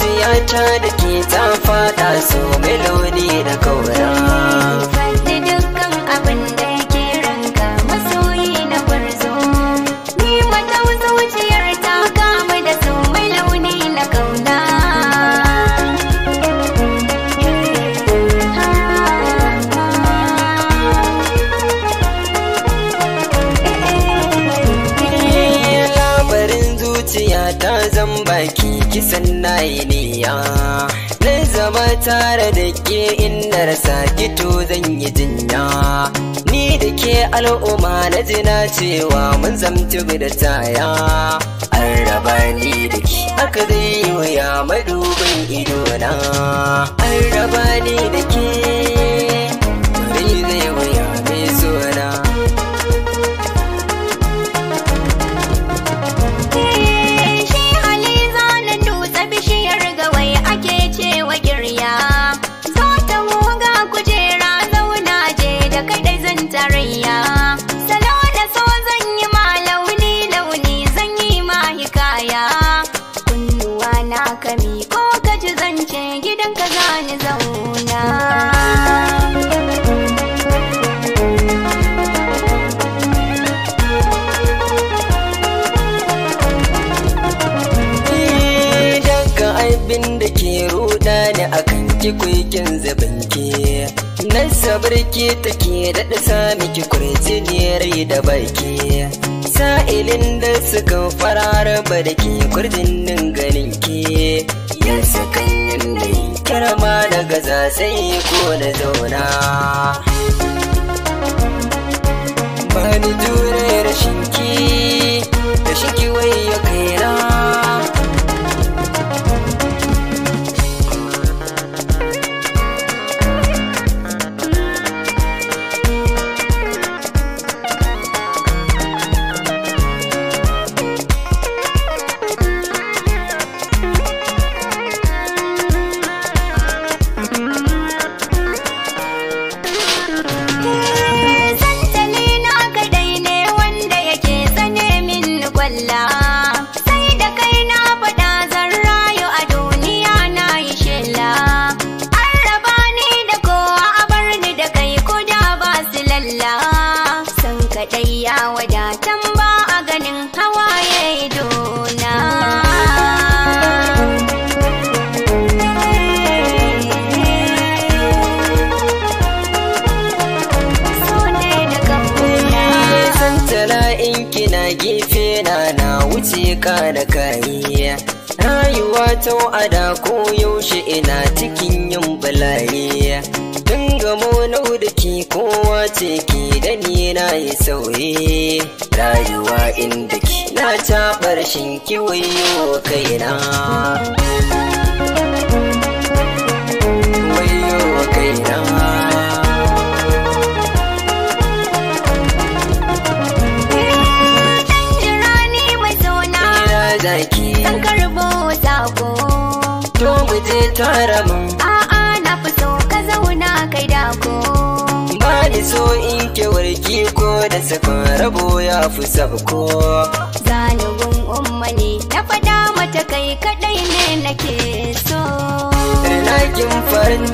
zuciyata da ke ta fada so melodi da kaura. Faɗi dukkan abin da yake ranka masoyi na gwarzo. Ni mata zuciyar ta kama da so mai launi na kauna. Labarin zuciya ta zan baki kisan nayi niyya. Na zama tare da ke inda rasa kito zan yi jinya. Ni da ke al'umma na jina cewa mun zamci da taya. An raba ni da ke haka zai yi wuya madubin idona. An raba ni da ke bari zai wuya mai sona. Shi hali zanen dutse bishiyar gawai ake cewa girya. Zo ta muga kujera zauna je da kadai zan tarayya. Salo da so zan yi ma launi launi zan yi ma hikaya. Kunnuwa na kami ko ka ji zance gidan ka zani zauna. Abin da ke ruɗa ni akan ki kuikin zabinki na sabarki take daɗa sami ki kurjini rai da baki sa'ilin da suka farara ba da ke kurjinin ganin ki ya sakan yanayi karama na gaza sai ko na zauna ba ni jure rashin ki wai ya kaina. Sai da kai na faɗa zan rayu a duniya na yi shela. An raba ni da kowa a bar ni da kai ko da ba su lalla. San kaɗai ya wadatan ba a ganin hawaye idona. Kina gefe na wuce ka da kayi rayuwa ta wa'ada ko yaushe ina cikin yin bala'i tun gamo nau da ke kowa ce ke da ni na yi sauye rayuwa inda ke na taɓar shinki wayo kaina wayo kaina. Zan karbo sako to mu je tare mun a'a na fi so ka zauna kai dako ba ni so in ke warki ko da sakon rabo ya fi sabko zanubin umma ne na fada mata kai kadai ne nake so rinakin farin